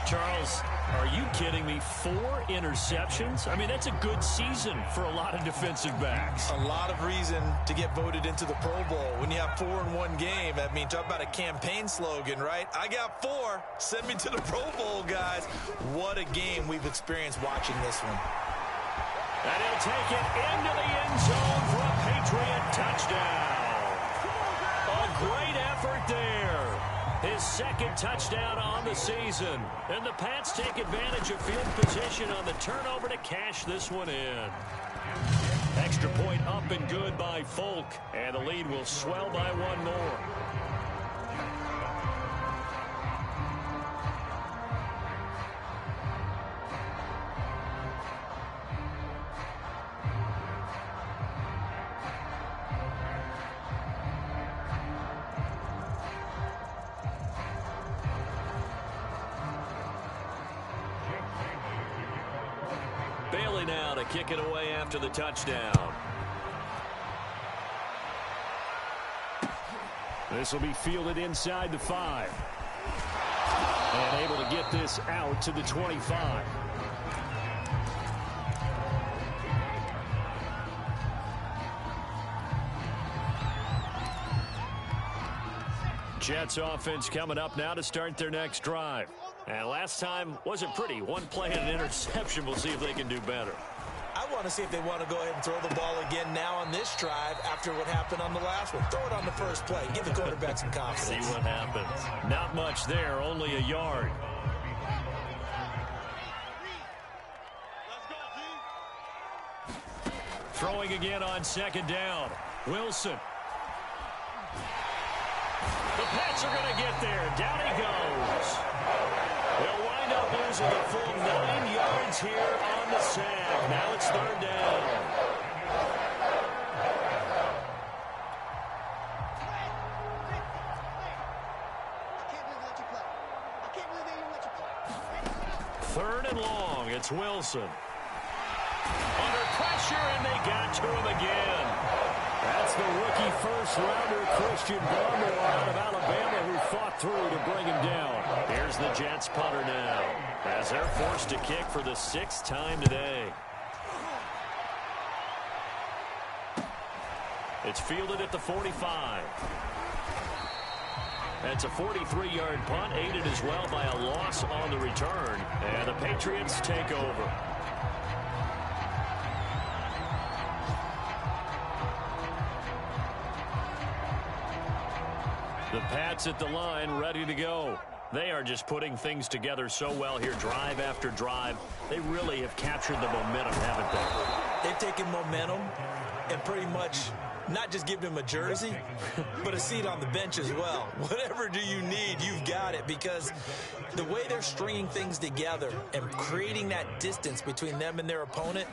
Speaker 2: Charles, are you kidding me? 4 interceptions? I mean, that's a good season for a lot of defensive backs.
Speaker 3: A lot of reason to get voted into the Pro Bowl. When you have 4 in one game, I mean, talk about a campaign slogan, right? I got 4. Send me to the Pro Bowl, guys. What a game we've experienced watching this one.
Speaker 2: And he'll take it into the end zone for a Patriot touchdown. A great effort there. His 2nd touchdown on the season. And the Pats take advantage of field position on the turnover to cash this one in. Extra point up and good by Folk. And the lead will swell by 1 more. Bailey now to kick it away after the touchdown. This will be fielded inside the 5. And able to get this out to the 25. Jets offense coming up now to start their next drive. And last time wasn't pretty. 1 play and an interception. We'll see if they can do better.
Speaker 4: I want to see if they want to go ahead and throw the ball again now on this drive after what happened on the last one. Throw it on the first play. Give the quarterback some confidence.
Speaker 2: See what happens. Not much there, only a yard. Throwing again on 2nd down. Wilson. The Pats are going to get there. Down he goes. They'll wind up losing a full 9 yards here on the sack. Now it's 3rd down. Third and long. It's Wilson. Under pressure, and they got to him again. That's the rookie first-rounder, Christian Barmore, out of Alabama, who fought through to bring him down. Here's the Jets punter now, as they're forced to kick for the 6th time today. It's fielded at the 45. That's a 43-yard punt, aided as well by a loss on the return. And the Patriots take over. The Pats at the line, ready to go. They are just putting things together so well here, drive after drive. They really have captured the momentum, haven't they?
Speaker 4: They've taken momentum and pretty much
Speaker 3: not just giving him a jersey, but a seat on the bench as well. Whatever do you need, you've got it, because the way they're stringing things together and creating that distance between them and their opponent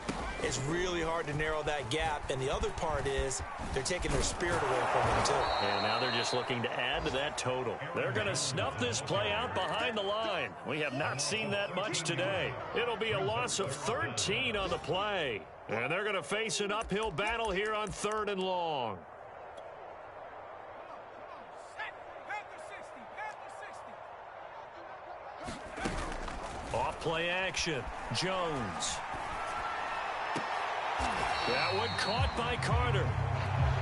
Speaker 3: is really hard to narrow that gap. And the other part is they're taking their spirit away from them, too.
Speaker 2: And now they're just looking to add to that total. They're going to snuff this play out behind the line. We have not seen that much today. It'll be a loss of 13 on the play. And they're going to face an uphill battle here on 3rd and long. Off play action. Jones. That one caught by Carter.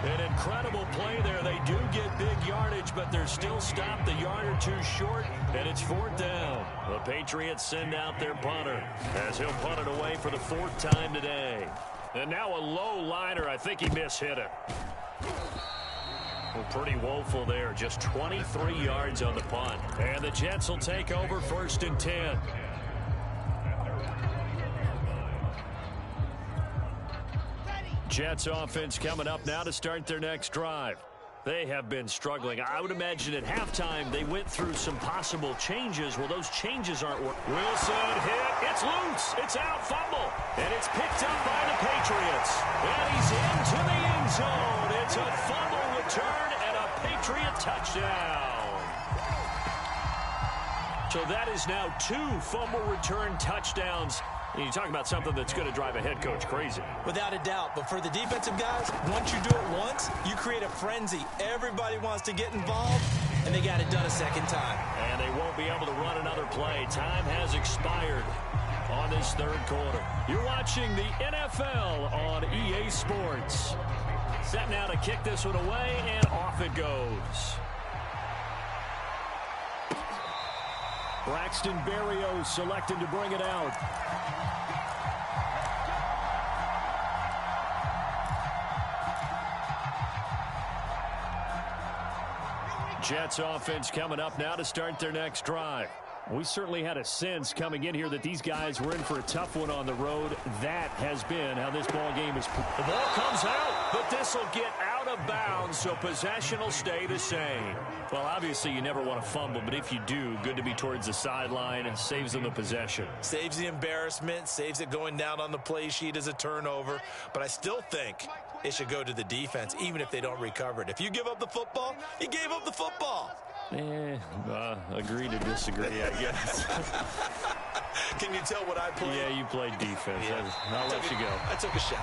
Speaker 2: An incredible play there. They do get big yardage, but they're still stopped a yard or two short, and it's 4th down. The Patriots send out their punter as he'll punt it away for the 4th time today. And now a low liner. I think he mishit it. Well, pretty woeful there. Just 23 yards on the punt. And the Jets will take over 1st and 10. Jets offense coming up now to start their next drive. They have been struggling. I would imagine at halftime they went through some possible changes. Well, those changes aren't working. Wilson hit. It's loose. It's out. Fumble. And it's picked up by the Patriots. And he's into the end zone. It's a fumble return and a Patriot touchdown. So that is now 2 fumble return touchdowns. You talk about something that's going to drive a head coach crazy.
Speaker 3: Without a doubt. But for the defensive guys, once you do it once, you create a frenzy. Everybody wants to get involved, and they got it done a second time.
Speaker 2: And they won't be able to run another play. Time has expired on this 3rd quarter. You're watching the NFL on EA Sports. Set now to kick this one away, and off it goes. Braxton Berrios selected to bring it out. Jets offense coming up now to start their next drive. We certainly had a sense coming in here that these guys were in for a tough one on the road. That has been how this ball game is. The ball comes out, but this will get out of bounds, so possession will stay the same. Well, obviously you never want to fumble, but if you do, good to be towards the sideline. Saves them the possession.
Speaker 3: Saves the embarrassment, saves it going down on the play sheet as a turnover. But I still think it should go to the defense, even if they don't recover it. If you give up the football, you gave up the football.
Speaker 2: Agree to disagree, I guess.
Speaker 3: Can you tell what I played?
Speaker 2: Yeah, you played defense.
Speaker 3: Yeah.
Speaker 2: I'll let you go.
Speaker 3: I took a shot.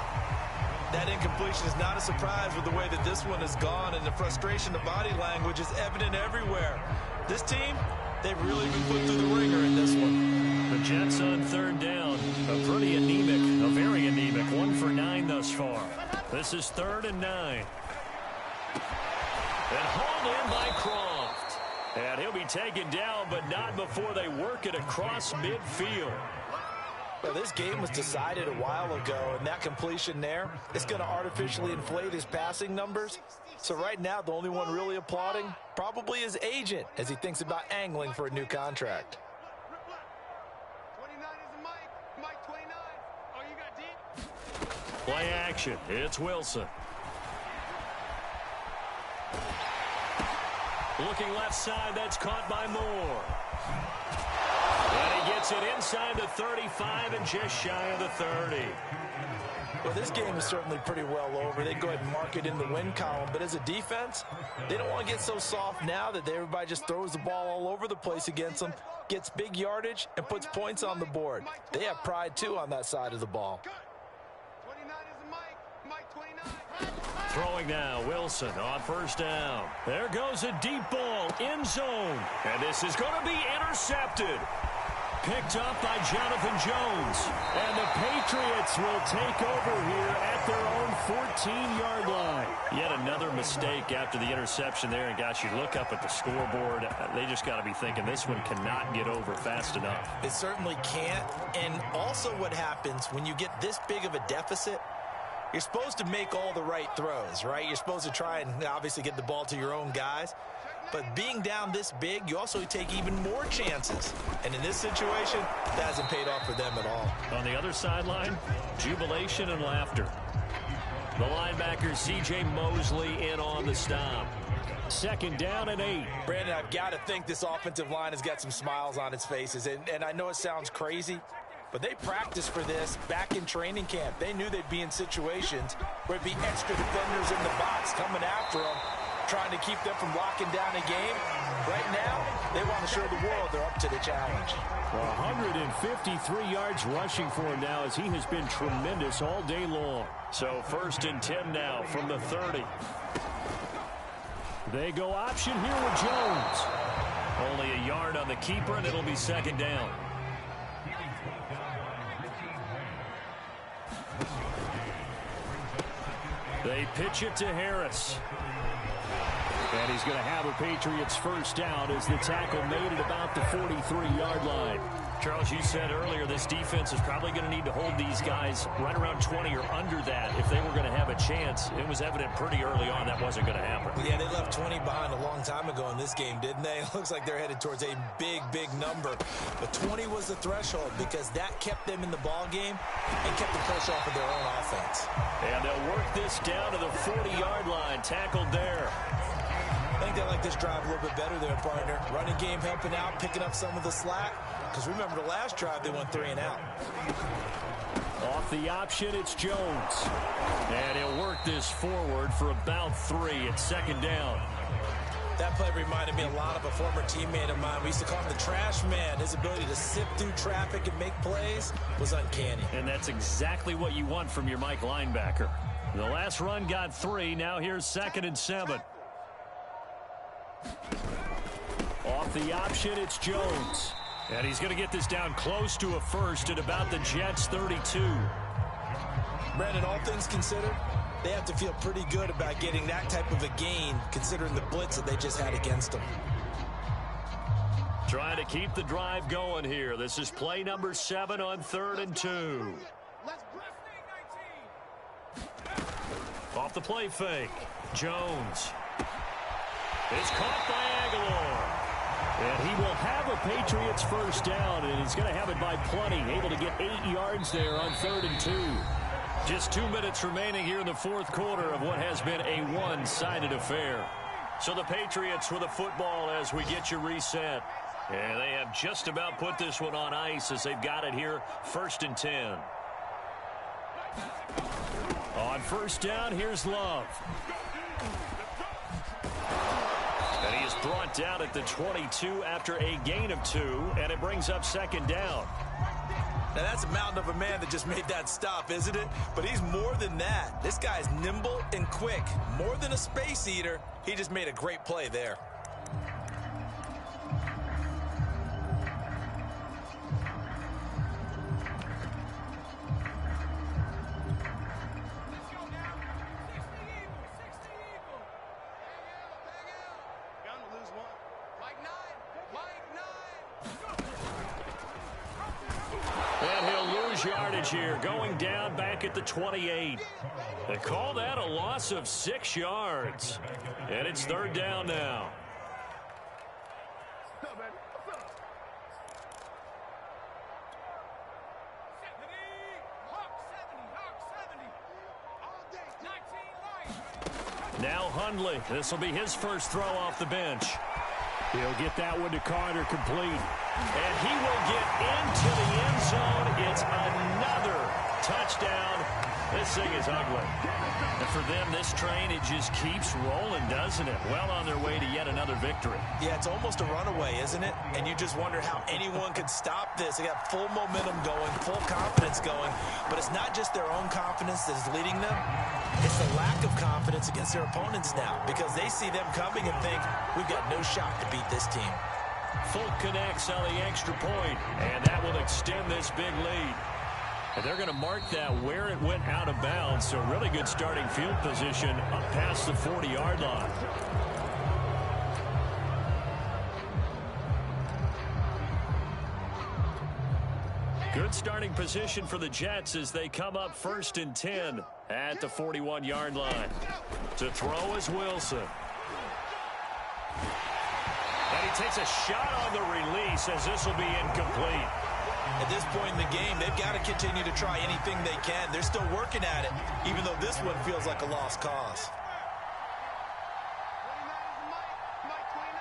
Speaker 3: That incompletion is not a surprise with the way that this one has gone, and the frustration, the body language is evident everywhere. This team, they've really been put through the ringer in this one.
Speaker 2: The Jets on 3rd down. A pretty anemic, a very anemic. 1 for 9 thus far. This is 3rd and 9. And hauled in by Croft. And he'll be taken down, but not before they work it across midfield.
Speaker 4: Well, this game was decided a while ago, and that completion there is going to artificially inflate his passing numbers. So right now, the only one really applauding probably his agent as he thinks about angling for a new contract.
Speaker 5: 29 is Mike 29. Oh, you got deep?
Speaker 2: Play action. It's Wilson. Looking left side, that's caught by Moore. And he gets it inside the 35 and just shy of the 30.
Speaker 4: Well, this game is certainly pretty well over. They go ahead and mark it in the win column. But as a defense, they don't want to get so soft now that everybody just throws the ball all over the place against them, gets big yardage, and puts points on the board. They have pride, too, on that side of the ball.
Speaker 5: 29 is Mike 29.
Speaker 2: Throwing now, Wilson on 1st down. There goes a deep ball, end zone. And this is going to be intercepted. Picked up by Jonathan Jones. And the Patriots will take over here at their own 14-yard line. Yet another mistake after the interception there. And, gosh, you look up at the scoreboard. They just got to be thinking this one cannot get over fast enough.
Speaker 3: It certainly can't. And also what happens when you get this big of a deficit, you're supposed to make all the right throws, right? You're supposed to try and obviously get the ball to your own guys. But being down this big, you also take even more chances. And in this situation, that hasn't paid off for them at all.
Speaker 2: On the other sideline, jubilation and laughter. The linebacker, C.J. Mosley, in on the stop. 2nd down and 8.
Speaker 4: Brandon, I've got to think this offensive line has got some smiles on its faces. And I know it sounds crazy, but they practiced for this back in training camp. They knew they'd be in situations where it'd be extra defenders in the box coming after them, trying to keep them from locking down a game. Right now, they want to show the world they're up to the challenge.
Speaker 2: 153 yards rushing for him now as he has been tremendous all day long. So 1st and 10 now from the 30. They go option here with Jones. Only a yard on the keeper, and it'll be 2nd down. They pitch it to Harris. And he's going to have a Patriots 1st down as the tackle made at about the 43-yard line. Charles, you said earlier this defense is probably going to need to hold these guys right around 20 or under that if they were going to have a chance. It was evident pretty early on that wasn't going to happen.
Speaker 3: Yeah, they left 20 behind a long time ago in this game, didn't they? It looks like they're headed towards a big, big number. But 20 was the threshold because that kept them in the ball game and kept the pressure off of their own offense.
Speaker 2: And they'll work this down to the 40-yard line. Tackled there.
Speaker 3: I think they like this drive a little bit better there, partner. Running game helping out, picking up some of the slack. Because remember the last drive, they went 3 and out.
Speaker 2: Off the option, it's Jones. And he'll work this forward for about 3 at 2nd down.
Speaker 3: That play reminded me a lot of a former teammate of mine. We used to call him the trash man. His ability to sift through traffic and make plays was uncanny.
Speaker 2: And that's exactly what you want from your Mike linebacker. The last run got 3. Now here's 2nd and 7. Off the option, it's Jones. And he's going to get this down close to a 1st at about the Jets' 32.
Speaker 3: Brandon, all things considered, they have to feel pretty good about getting that type of a gain considering the blitz that they just had against them.
Speaker 2: Trying to keep the drive going here. This is play number 7 on 3rd and 2. Off the play fake. Jones. It's caught by Aguilar. And he will have a Patriots 1st down, and he's going to have it by plenty. Able to get 8 yards there on 3rd and 2. Just 2 minutes remaining here in the 4th quarter of what has been a one-sided affair. So the Patriots with the football as we get you reset. And they have just about put this one on ice as they've got it here, 1st and 10. On 1st down, here's Love. And he is brought down at the 22 after a gain of 2, and it brings up 2nd down.
Speaker 3: Now, that's a mountain of a man that just made that stop, isn't it? But he's more than that. This guy's nimble and quick. More than a space eater. He just made a great play there.
Speaker 2: Yardage here, going down back at the 28. They call that a loss of 6 yards. And it's 3rd down now. Now Hundley. This will be his first throw off the bench. He'll get that one to Carter complete. And he will get into the end zone. It's another touchdown. This thing is ugly. And for them, this train, it just keeps rolling, doesn't it? Well on their way to yet another victory.
Speaker 3: Yeah, it's almost a runaway, isn't it? And you just wonder how anyone could stop this. They got full momentum going, full confidence going. But it's not just their own confidence that is leading them. It's the lack of confidence against their opponents now because they see them coming and think, we've got no shot to beat this team.
Speaker 2: Folk connects on the extra point, and that will extend this big lead. And they're going to mark that where it went out of bounds, so really good starting field position up past the 40-yard line. Good starting position for the Jets as they come up 1st and 10 at the 41-yard line. To throw is Wilson. And he takes a shot on the release as this will be incomplete.
Speaker 3: At this point in the game, they've got to continue to try anything they can. They're still working at it, even though this one feels like a lost cause.
Speaker 5: 29 is Mike. Mike 29.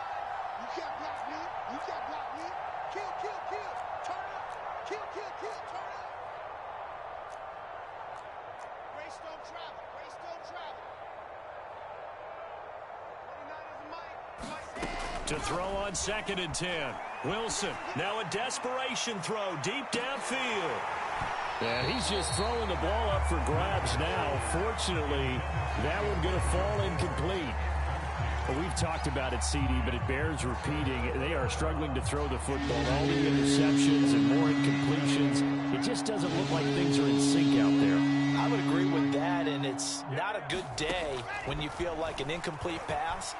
Speaker 5: You can't block me. You can't block me. Kill, kill, kill. Turn up. Kill, kill, kill. Turn up. Race don't travel. Race don't travel. 29 is Mike. Mike.
Speaker 2: To throw on 2nd and 10. Wilson, now a desperation throw deep downfield. And he's just throwing the ball up for grabs now. Fortunately, that one going to fall incomplete. Well, we've talked about it, CD, but it bears repeating. They are struggling to throw the football. All the interceptions and more incompletions. It just doesn't look like things are in sync out there.
Speaker 4: I would agree with that, and it's not a good day when you feel like an incomplete pass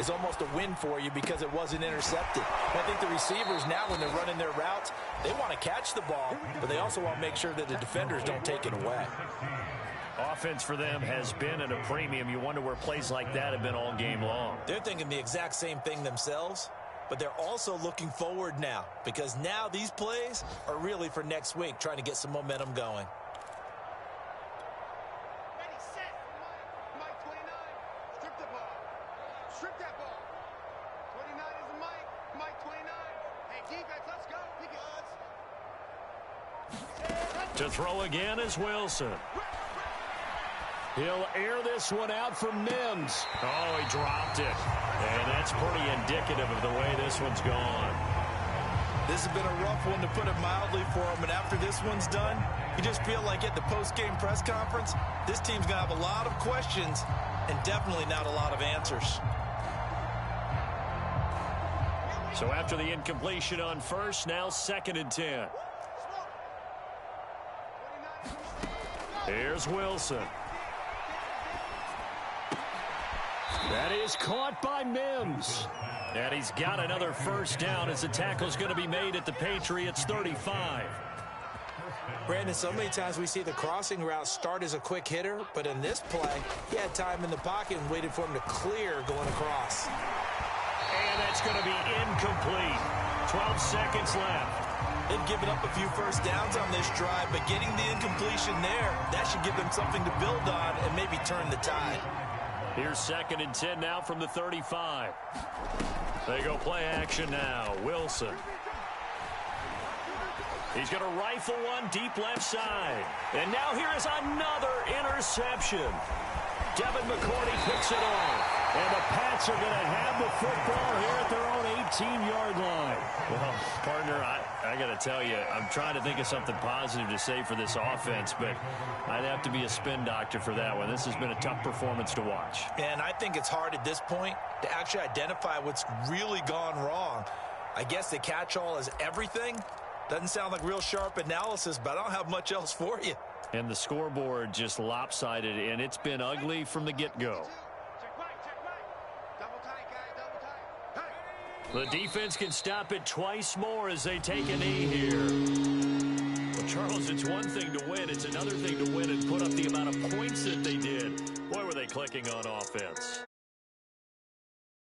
Speaker 4: is almost a win for you because it wasn't intercepted. And I think the receivers now, when they're running their routes, they want to catch the ball, but they also want to make sure that the defenders don't take it away.
Speaker 2: Offense for them has been at a premium. You wonder where plays like that have been all game long.
Speaker 3: They're thinking the exact same thing themselves, but they're also looking forward now because now these plays are really for next week, trying to get some momentum going.
Speaker 5: Ready, set. Mike 29. Strip the ball. Strip that ball. 29 is Mike. Mike 29. Hey, defense, let's go. Pick it.
Speaker 2: To throw again is Wilson. He'll air this one out for Mims. Oh, he dropped it. And that's pretty indicative of the way this one's gone.
Speaker 3: This has been a rough one, to put it mildly, for him. And after this one's done, you just feel like at the post-game press conference, this team's going to have a lot of questions and definitely not a lot of answers.
Speaker 2: So after the incompletion on first, now 2nd and 10. Here's Wilson. That is caught by Mims. And he's got another first down as the tackle's going to be made at the Patriots 35.
Speaker 4: Brandon, so many times we see the crossing route start as a quick hitter, but in this play, he had time in the pocket and waited for him to clear going across.
Speaker 2: And that's going to be incomplete. 12 seconds left.
Speaker 3: They've given up a few first downs on this drive, but getting the incompletion there, that should give them something to build on and maybe turn the tide.
Speaker 2: Here's 2nd and 10 now from the 35. They go play action now. Wilson. He's going to rifle one deep left side. And now here is another interception. Devin McCourty picks it off. And the Pats are going to have the football here at their own 18-yard line. Well, partner, I got to tell you, I'm trying to think of something positive to say for this offense, but I'd have to be a spin doctor for that one. This has been a tough performance to watch.
Speaker 3: And I think it's hard at this point to actually identify what's really gone wrong. I guess the catch-all is everything. Doesn't sound like real sharp analysis, but I don't have much else for you.
Speaker 2: And the scoreboard just lopsided, and it's been ugly from the get-go.
Speaker 5: Check right. Double tight, guys. Double tight. Hey.
Speaker 2: The defense can stop it twice more as they take a knee here. Well, Charles, it's one thing to win. It's another thing to win and put up the amount of points that they did. Boy, were they clicking on offense.